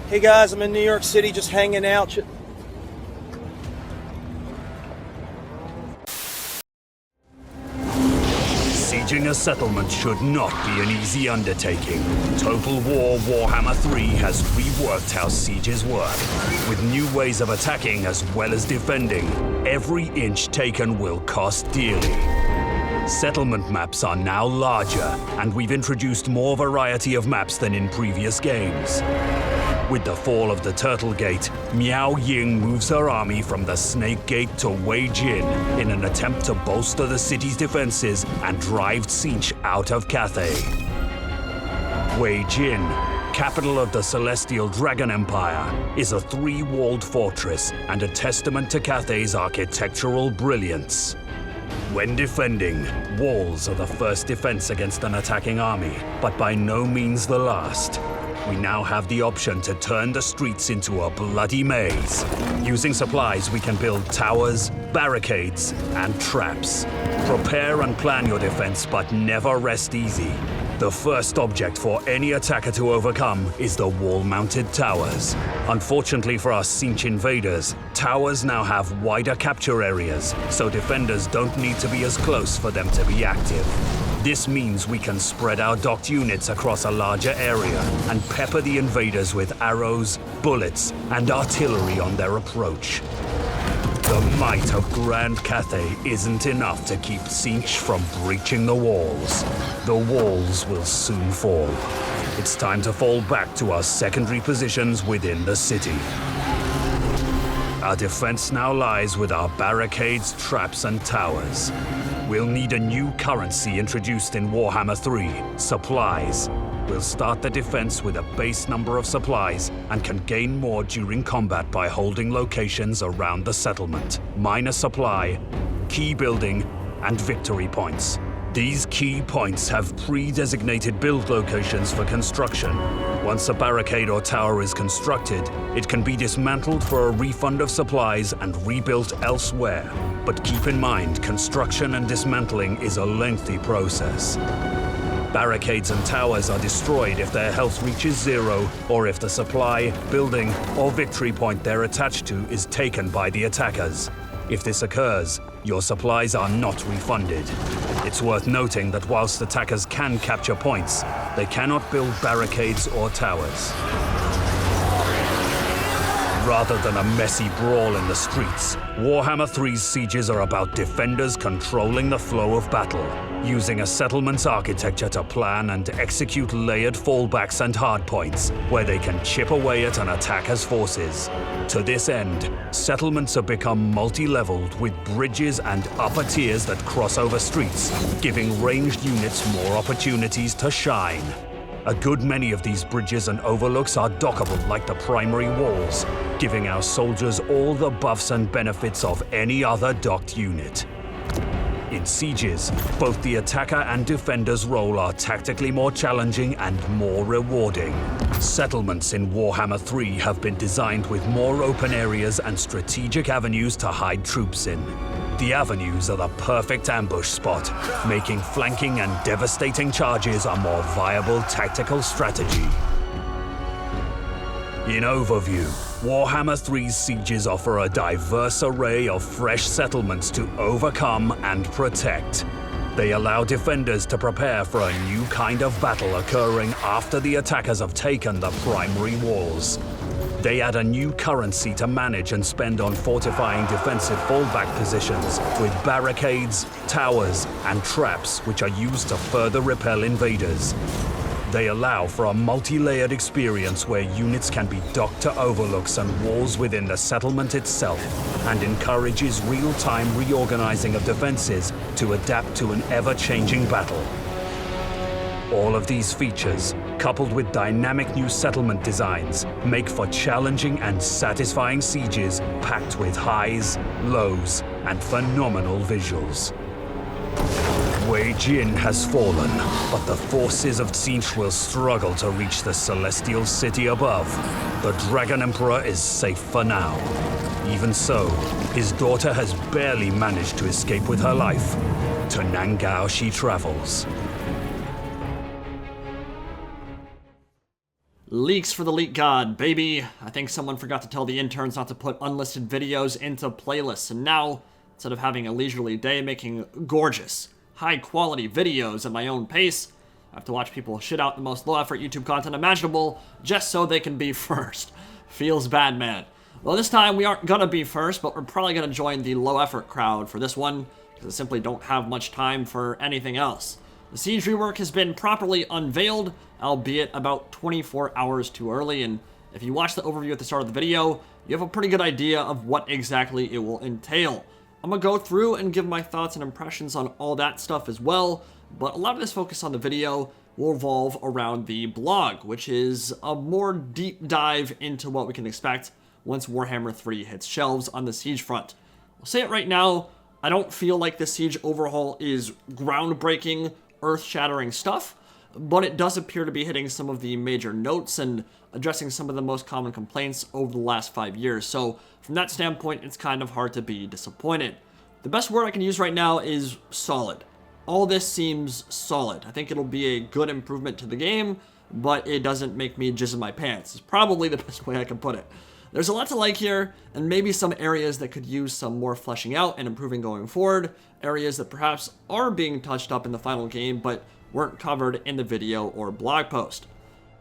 Hey guys, I'm in New York City just hanging out. Sieging a settlement should not be an easy undertaking. Total War Warhammer 3 has reworked how sieges work. With new ways of attacking as well as defending, every inch taken will cost dearly. Settlement maps are now larger, and we've introduced more variety of maps than in previous games. With the fall of the Turtle Gate, Miao Ying moves her army from the Snake Gate to Wei Jin in an attempt to bolster the city's defenses and drive Siege out of Cathay. Wei Jin, capital of the Celestial Dragon Empire, is a three-walled fortress and a testament to Cathay's architectural brilliance. When defending, walls are the first defense against an attacking army, but by no means the last. We now have the option to turn the streets into a bloody maze. Using supplies, we can build towers, barricades, and traps. Prepare and plan your defense, but never rest easy. The first object for any attacker to overcome is the wall-mounted towers. Unfortunately for our Siege invaders, towers now have wider capture areas, so defenders don't need to be as close for them to be active. This means we can spread our docked units across a larger area and pepper the invaders with arrows, bullets, and artillery on their approach. The might of Grand Cathay isn't enough to keep Siege from breaching the walls. The walls will soon fall. It's time to fall back to our secondary positions within the city. Our defense now lies with our barricades, traps, and towers. We'll need a new currency introduced in Warhammer 3, supplies. We'll start the defense with a base number of supplies and can gain more during combat by holding locations around the settlement. Minor supply, key building, and victory points. These key points have pre-designated build locations for construction. Once a barricade or tower is constructed, it can be dismantled for a refund of supplies and rebuilt elsewhere. But keep in mind, construction and dismantling is a lengthy process. Barricades and towers are destroyed if their health reaches 0, or if the supply, building, or victory point they're attached to is taken by the attackers. If this occurs, your supplies are not refunded. It's worth noting that whilst attackers can capture points, they cannot build barricades or towers. Rather than a messy brawl in the streets, Warhammer 3's sieges are about defenders controlling the flow of battle, using a settlement's architecture to plan and execute layered fallbacks and hardpoints, where they can chip away at an attacker's forces. To this end, settlements have become multi-leveled with bridges and upper tiers that cross over streets, giving ranged units more opportunities to shine. A good many of these bridges and overlooks are dockable like the primary walls, giving our soldiers all the buffs and benefits of any other docked unit. In sieges, both the attacker and defender's role are tactically more challenging and more rewarding. Settlements in Warhammer 3 have been designed with more open areas and strategic avenues to hide troops in. The avenues are the perfect ambush spot, making flanking and devastating charges a more viable tactical strategy. In overview, Warhammer 3's sieges offer a diverse array of fresh settlements to overcome and protect. They allow defenders to prepare for a new kind of battle occurring after the attackers have taken the primary walls. They add a new currency to manage and spend on fortifying defensive fallback positions with barricades, towers, and traps which are used to further repel invaders. They allow for a multi-layered experience where units can be docked to overlooks and walls within the settlement itself, and encourages real-time reorganizing of defenses to adapt to an ever-changing battle. All of these features, coupled with dynamic new settlement designs, make for challenging and satisfying sieges packed with highs, lows, and phenomenal visuals. Wei Jin has fallen, but the forces of Siege will struggle to reach the celestial city above. The Dragon Emperor is safe for now. Even so, his daughter has barely managed to escape with her life. To Nangao she travels. Leaks for the Leak God, baby. I think someone forgot to tell the interns not to put unlisted videos into playlists, and now, instead of having a leisurely day making gorgeous, high-quality videos at my own pace, I have to watch people shit out the most low-effort YouTube content imaginable just so they can be first. Feels bad, man. Well, this time we aren't gonna be first, but we're probably gonna join the low-effort crowd for this one, because I simply don't have much time for anything else. The Siege Rework has been properly unveiled, albeit about 24 hours too early, and if you watch the overview at the start of the video, you have a pretty good idea of what exactly it will entail. I'm gonna go through and give my thoughts and impressions on all that stuff as well, but a lot of this focus on the video will revolve around the blog, which is a more deep dive into what we can expect once Warhammer 3 hits shelves on the Siege front. I'll say it right now, I don't feel like the Siege Overhaul is groundbreaking, earth-shattering stuff, but it does appear to be hitting some of the major notes and addressing some of the most common complaints over the last 5 years, so from that standpoint, it's kind of hard to be disappointed. The best word I can use right now is solid. All this seems solid. I think it'll be a good improvement to the game, but it doesn't make me jizz in my pants. It's probably the best way I can put it. There's a lot to like here, and maybe some areas that could use some more fleshing out and improving going forward, areas that perhaps are being touched up in the final game, but weren't covered in the video or blog post.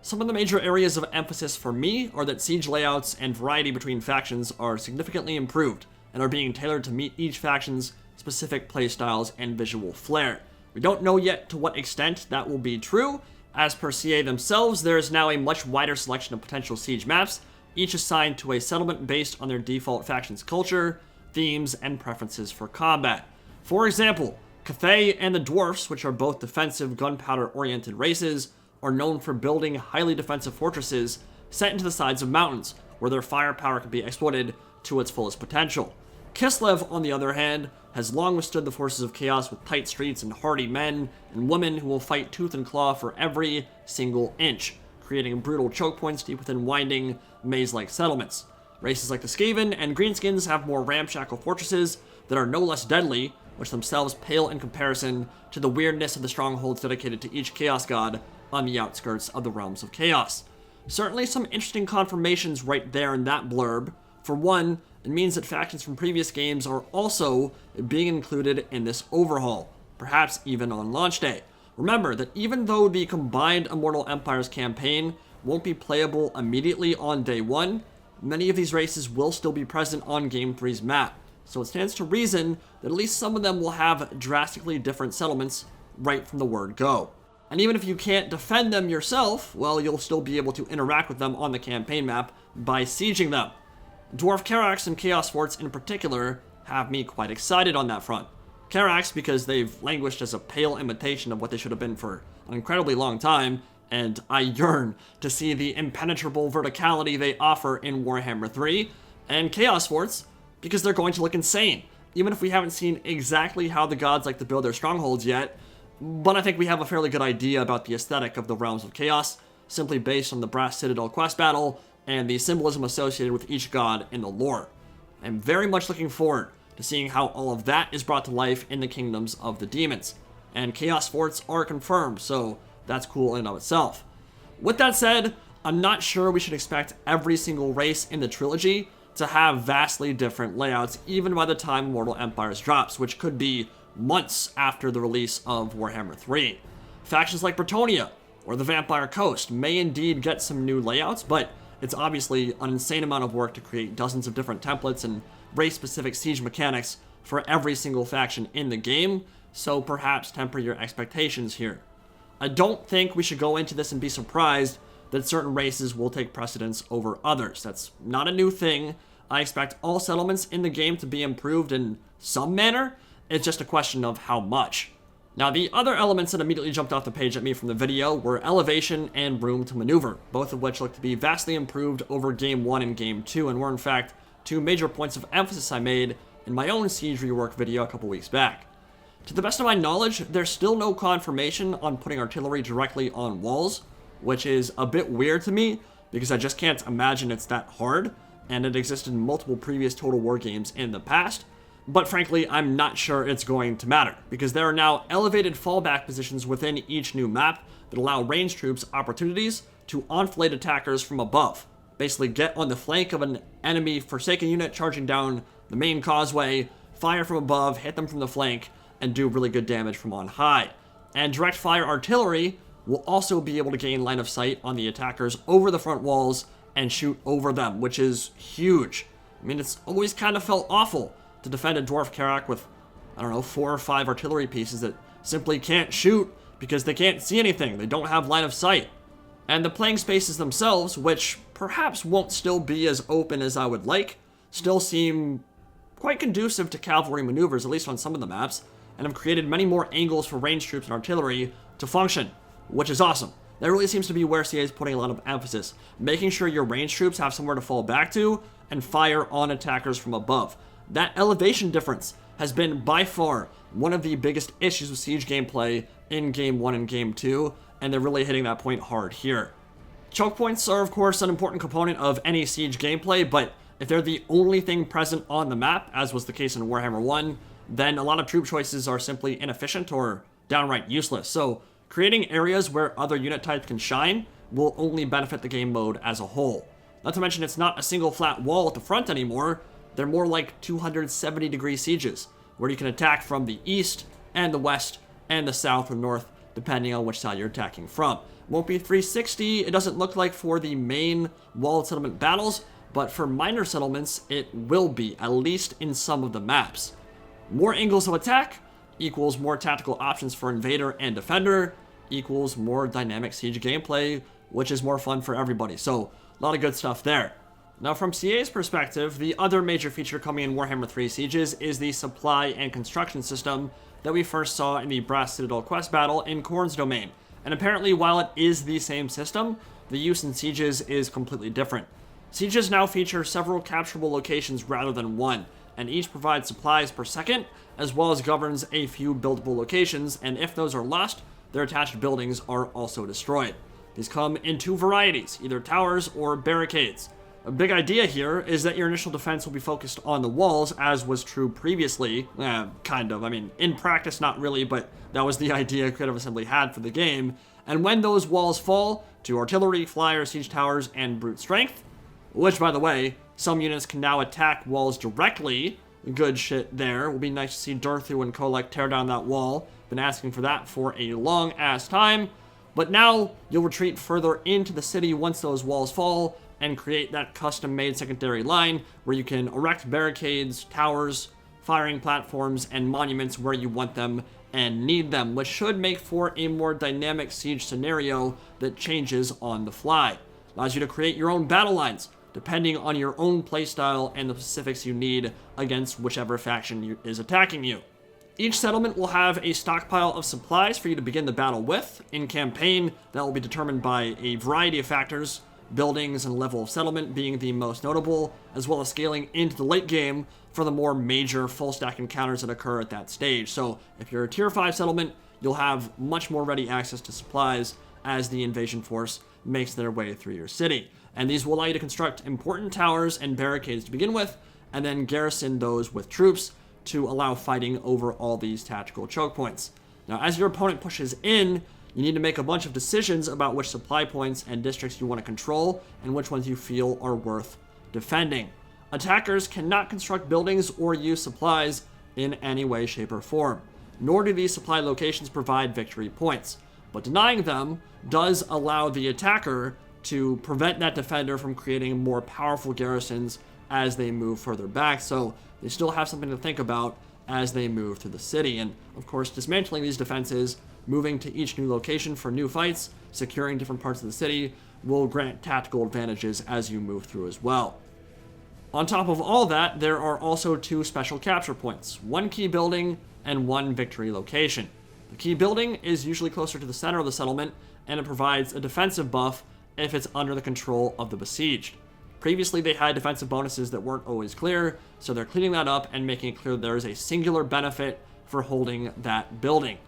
Some of the major areas of emphasis for me are that siege layouts and variety between factions are significantly improved, and are being tailored to meet each faction's specific playstyles and visual flair. We don't know yet to what extent that will be true. As per CA themselves, there is now a much wider selection of potential siege maps, each assigned to a settlement based on their default faction's culture, themes, and preferences for combat. For example, Cathay and the Dwarfs, which are both defensive, gunpowder-oriented races, are known for building highly defensive fortresses set into the sides of mountains, where their firepower can be exploited to its fullest potential. Kislev, on the other hand, has long withstood the forces of chaos with tight streets and hardy men and women who will fight tooth and claw for every single inch, creating brutal choke points deep within winding, maze-like settlements. Races like the Skaven and Greenskins have more ramshackle fortresses that are no less deadly, which themselves pale in comparison to the weirdness of the strongholds dedicated to each Chaos God on the outskirts of the Realms of Chaos. Certainly some interesting confirmations right there in that blurb. For one, it means that factions from previous games are also being included in this overhaul, perhaps even on launch day. Remember that even though the combined Immortal Empires campaign won't be playable immediately on day one, many of these races will still be present on Game 3's map, so it stands to reason that at least some of them will have drastically different settlements right from the word go. And even if you can't defend them yourself, well, you'll still be able to interact with them on the campaign map by sieging them. Dwarf Karax and Chaos Forts in particular have me quite excited on that front. Karax because they've languished as a pale imitation of what they should have been for an incredibly long time, and I yearn to see the impenetrable verticality they offer in Warhammer 3, and Chaos Forts because they're going to look insane, even if we haven't seen exactly how the gods like to build their strongholds yet, but I think we have a fairly good idea about the aesthetic of the Realms of Chaos, simply based on the Brass Citadel quest battle and the symbolism associated with each god in the lore. I'm very much looking forward to seeing how all of that is brought to life in the kingdoms of the demons. And Chaos Forts are confirmed, so that's cool in and of itself. With that said, I'm not sure we should expect every single race in the trilogy to have vastly different layouts even by the time Mortal Empires drops, which could be months after the release of Warhammer 3. Factions like Bretonnia or the Vampire Coast may indeed get some new layouts, but it's obviously an insane amount of work to create dozens of different templates and race-specific siege mechanics for every single faction in the game, so perhaps temper your expectations here. I don't think we should go into this and be surprised that certain races will take precedence over others. That's not a new thing. I expect all settlements in the game to be improved in some manner. It's just a question of how much. Now, the other elements that immediately jumped off the page at me from the video were elevation and room to maneuver, both of which look to be vastly improved over Game 1 and Game 2, and were in fact two major points of emphasis I made in my own Siege Rework video a couple weeks back. To the best of my knowledge, there's still no confirmation on putting artillery directly on walls, which is a bit weird to me, because I just can't imagine it's that hard, and it existed in multiple previous Total War games in the past. But frankly, I'm not sure it's going to matter, because there are now elevated fallback positions within each new map that allow ranged troops opportunities to enfilade attackers from above. Basically get on the flank of an enemy Forsaken unit charging down the main causeway, fire from above, hit them from the flank, and do really good damage from on high. And direct fire artillery will also be able to gain line of sight on the attackers over the front walls and shoot over them, which is huge. I mean, it's always kind of felt awful to defend a Dwarf Karak with, I don't know, 4 or 5 artillery pieces that simply can't shoot because they can't see anything. They don't have line of sight. And the playing spaces themselves, which perhaps won't still be as open as I would like, still seem quite conducive to cavalry maneuvers, at least on some of the maps, and have created many more angles for ranged troops and artillery to function, which is awesome. That really seems to be where CA is putting a lot of emphasis, making sure your ranged troops have somewhere to fall back to and fire on attackers from above. That elevation difference has been by far one of the biggest issues with Siege gameplay in Game 1 and Game 2, and they're really hitting that point hard here. Choke points are, of course, an important component of any Siege gameplay, but if they're the only thing present on the map, as was the case in Warhammer 1, then a lot of troop choices are simply inefficient or downright useless. So creating areas where other unit types can shine will only benefit the game mode as a whole. Not to mention it's not a single flat wall at the front anymore, they're more like 270-degree sieges, where you can attack from the east and the west and the south or north, depending on which side you're attacking from. Won't be 360, it doesn't look like for the main walled settlement battles, but for minor settlements, it will be, at least in some of the maps. More angles of attack equals more tactical options for invader and defender, equals more dynamic siege gameplay, which is more fun for everybody. So, a lot of good stuff there. Now, from CA's perspective, the other major feature coming in Warhammer 3 Sieges is the supply and construction system that we first saw in the Brass Citadel quest battle in Khorne's domain. And apparently, while it is the same system, the use in Sieges is completely different. Sieges now feature several capturable locations rather than one, and each provides supplies per second, as well as governs a few buildable locations, and if those are lost, their attached buildings are also destroyed. These come in 2 varieties, either towers or barricades. A big idea here is that your initial defense will be focused on the walls, as was true previously. Kind of. I mean, in practice, not really, but that was the idea Creative Assembly had for the game. And when those walls fall to artillery, flyers, siege towers, and brute strength, which, by the way, some units can now attack walls directly. Good shit there. Will be nice to see Durthu and Kolek tear down that wall. Been asking for that for a long-ass time. But now, you'll retreat further into the city once those walls fall, and create that custom-made secondary line where you can erect barricades, towers, firing platforms, and monuments where you want them and need them, which should make for a more dynamic siege scenario that changes on the fly. Allows you to create your own battle lines, depending on your own playstyle and the specifics you need against whichever faction is attacking you. Each settlement will have a stockpile of supplies for you to begin the battle with. In campaign, that will be determined by a variety of factors, buildings and level of settlement being the most notable, as well as scaling into the late game for the more major full stack encounters that occur at that stage. So if you're a tier 5 settlement, you'll have much more ready access to supplies as the invasion force makes their way through your city. And these will allow you to construct important towers and barricades to begin with, and then garrison those with troops to allow fighting over all these tactical choke points. Now, as your opponent pushes in, you need to make a bunch of decisions about which supply points and districts you want to control and which ones you feel are worth defending. Attackers cannot construct buildings or use supplies in any way, shape, or form, nor do these supply locations provide victory points. But denying them does allow the attacker to prevent that defender from creating more powerful garrisons as they move further back, so they still have something to think about as they move through the city. And of course, dismantling these defenses, moving to each new location for new fights, securing different parts of the city, will grant tactical advantages as you move through as well. On top of all that, there are also 2 special capture points, 1 key building and 1 victory location. The key building is usually closer to the center of the settlement, and it provides a defensive buff if it's under the control of the besieged. Previously, they had defensive bonuses that weren't always clear, so they're cleaning that up and making it clear there is a singular benefit for holding that building.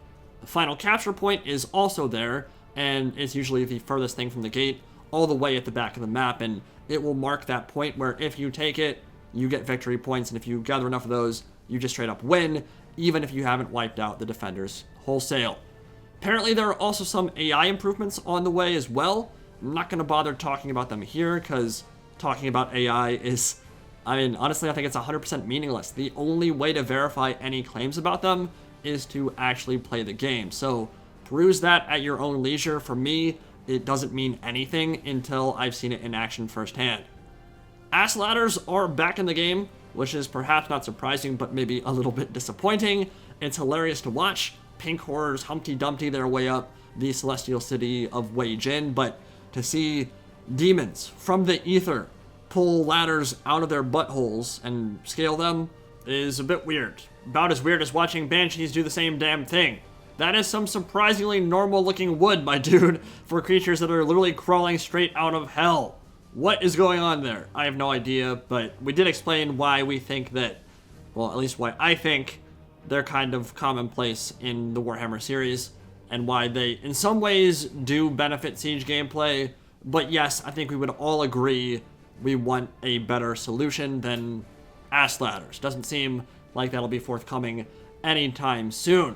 The final capture point is also there, and it's usually the furthest thing from the gate, all the way at the back of the map, and it will mark that point where if you take it, you get victory points, and if you gather enough of those, you just straight up win, even if you haven't wiped out the defenders wholesale. Apparently, there are also some AI improvements on the way as well. I'm not going to bother talking about them here because talking about AI is, I mean, honestly, I think it's 100% meaningless. The only way to verify any claims about them is to actually play the game. So peruse that at your own leisure. For me, it doesn't mean anything until I've seen it in action firsthand. Ass ladders are back in the game, which is perhaps not surprising, but maybe a little bit disappointing. It's hilarious to watch. Pink horrors Humpty Dumpty their way up the celestial city of Wei Jin, but to see demons from the ether pull ladders out of their buttholes and scale them is a bit weird. About as weird as watching banshees do the same damn thing. That is some surprisingly normal looking wood, my dude, for creatures that are literally crawling straight out of hell. What is going on there? I have no idea, but we did explain why we think that, well, at least why I think they're kind of commonplace in the Warhammer series, and why they, in some ways, do benefit Siege gameplay. But yes, I think we would all agree we want a better solution than ass ladders. Doesn't seem like that'll be forthcoming anytime soon.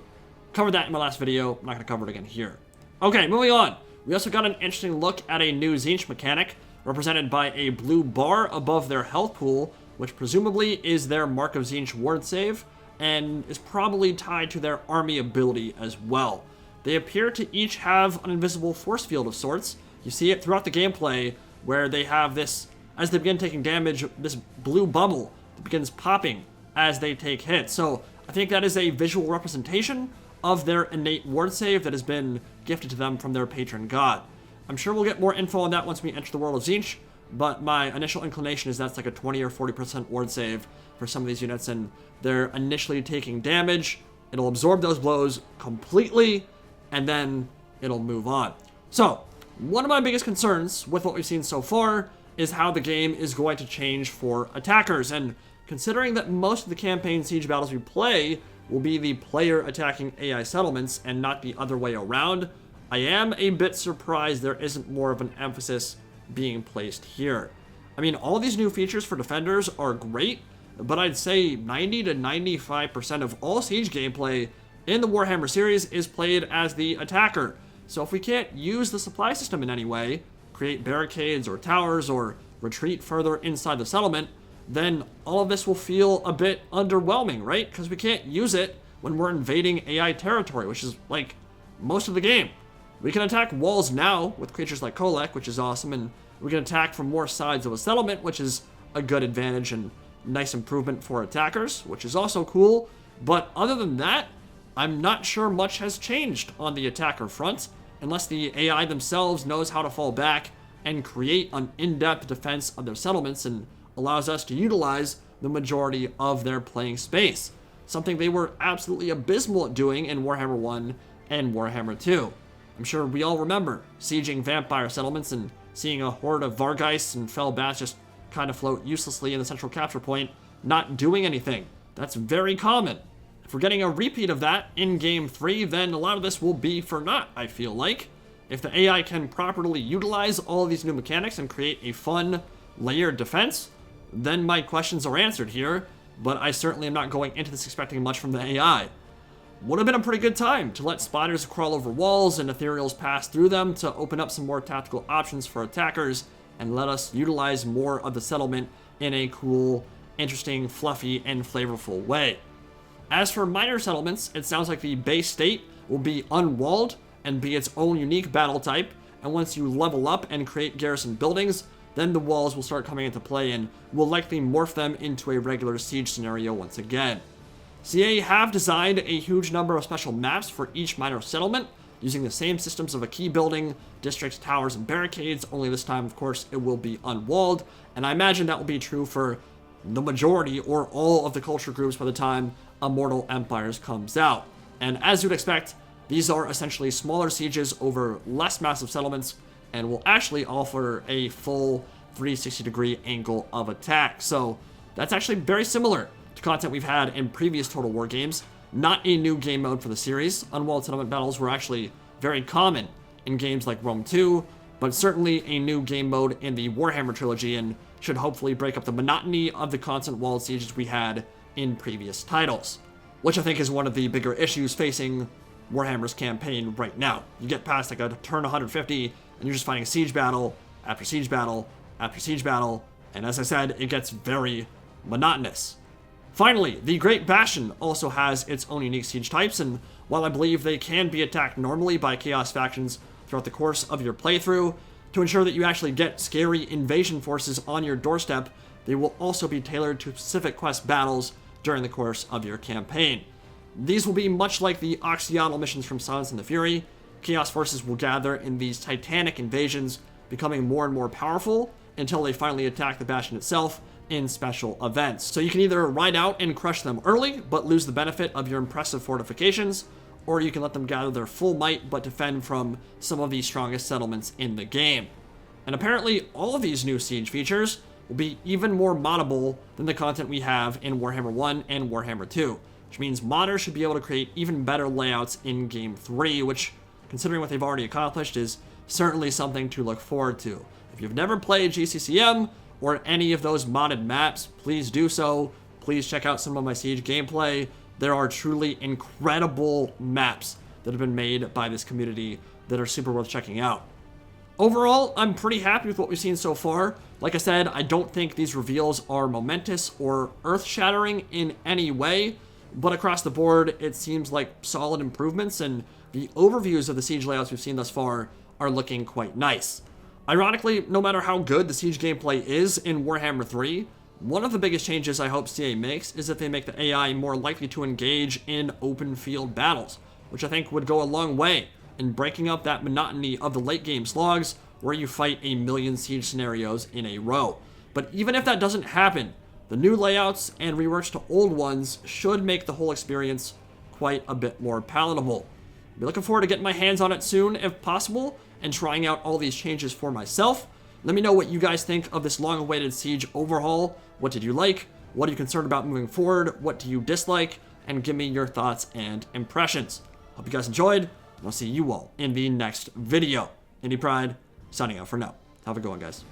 Covered that in my last video. I'm not going to cover it again here. Okay, moving on. We also got an interesting look at a new Tzeentch mechanic, represented by a blue bar above their health pool, which presumably is their Mark of Tzeentch ward save, and is probably tied to their army ability as well. They appear to each have an invisible force field of sorts. You see it throughout the gameplay, where they have this, as they begin taking damage, this blue bubble that begins popping as they take hits. So I think that is a visual representation of their innate ward save that has been gifted to them from their patron god. I'm sure we'll get more info on that once we enter the world of Tzeentch, but my initial inclination is that's like a 20 or 40% ward save for some of these units, and they're initially taking damage. It'll absorb those blows completely, and then it'll move on. So, one of my biggest concerns with what we've seen so far is how the game is going to change for attackers, and considering that most of the campaign siege battles we play will be the player attacking AI settlements and not the other way around, I am a bit surprised there isn't more of an emphasis being placed here. I mean, all these new features for defenders are great, but I'd say 90 to 95% of all Siege gameplay in the Warhammer series is played as the attacker. So if we can't use the supply system in any way, create barricades or towers or retreat further inside the settlement, then all of this will feel a bit underwhelming, right? Because we can't use it when we're invading AI territory, which is like most of the game. We can attack walls now with creatures like Kolek, which is awesome, and we can attack from more sides of a settlement, which is a good advantage and nice improvement for attackers, which is also cool. But other than that, I'm not sure much has changed on the attacker front, unless the AI themselves knows how to fall back and create an in-depth defense of their settlements and allows us to utilize the majority of their playing space, something they were absolutely abysmal at doing in Warhammer 1 and Warhammer 2. I'm sure we all remember sieging vampire settlements and seeing a horde of Vargheists and fell bats just kind of float uselessly in the central capture point, not doing anything. That's very common. If we're getting a repeat of that in Game 3, then a lot of this will be for naught, I feel like. If the AI can properly utilize all of these new mechanics and create a fun, layered defense, then my questions are answered here, but I certainly am not going into this expecting much from the AI. Would have been a pretty good time to let spiders crawl over walls and ethereals pass through them to open up some more tactical options for attackers and let us utilize more of the settlement in a cool, interesting, fluffy, and flavorful way. As for minor settlements, it sounds like the base state will be unwalled and be its own unique battle type, and once you level up and create garrison buildings, then the walls will start coming into play and will likely morph them into a regular siege scenario once again. CA have designed a huge number of special maps for each minor settlement, using the same systems of a key building, districts, towers, and barricades, only this time, of course, it will be unwalled, and I imagine that will be true for the majority or all of the culture groups by the time Immortal Empires comes out. And as you'd expect, these are essentially smaller sieges over less massive settlements, and will actually offer a full 360-degree angle of attack. So that's actually very similar to content we've had in previous Total War games. Not a new game mode for the series. Unwalled settlement battles were actually very common in games like Rome 2, but certainly a new game mode in the Warhammer trilogy, and should hopefully break up the monotony of the constant walled sieges we had in previous titles, which I think is one of the bigger issues facing Warhammer's campaign right now. You get past like a turn 150, and you're just fighting siege battle after siege battle after siege battle, and as I said, it gets very monotonous. Finally, the Great Bastion also has its own unique siege types, and while I believe they can be attacked normally by Chaos factions throughout the course of your playthrough, to ensure that you actually get scary invasion forces on your doorstep, they will also be tailored to specific quest battles during the course of your campaign. These will be much like the Oxyonal missions from Silence and the Fury. Chaos forces will gather in these titanic invasions, becoming more and more powerful until they finally attack the Bastion itself in special events. So you can either ride out and crush them early, but lose the benefit of your impressive fortifications, or you can let them gather their full might, but defend from some of the strongest settlements in the game. And apparently, all of these new siege features will be even more moddable than the content we have in Warhammer 1 and Warhammer 2, which means modders should be able to create even better layouts in Game 3, which, considering what they've already accomplished, is certainly something to look forward to. If you've never played GCCM or any of those modded maps, please do so. Please check out some of my Siege gameplay. There are truly incredible maps that have been made by this community that are super worth checking out. Overall, I'm pretty happy with what we've seen so far. Like I said, I don't think these reveals are momentous or earth-shattering in any way, but across the board, it seems like solid improvements, and the overviews of the Siege layouts we've seen thus far are looking quite nice. Ironically, no matter how good the Siege gameplay is in Warhammer 3, one of the biggest changes I hope CA makes is that they make the AI more likely to engage in open field battles, which I think would go a long way in breaking up that monotony of the late game slogs where you fight a million siege scenarios in a row. But even if that doesn't happen, the new layouts and reworks to old ones should make the whole experience quite a bit more palatable. I'll be looking forward to getting my hands on it soon if possible and trying out all these changes for myself. Let me know what you guys think of this long-awaited Siege Overhaul. What did you like? What are you concerned about moving forward? What do you dislike? And give me your thoughts and impressions. Hope you guys enjoyed, and I'll see you all in the next video. Indie Pride, signing out for now. Have a good one, guys.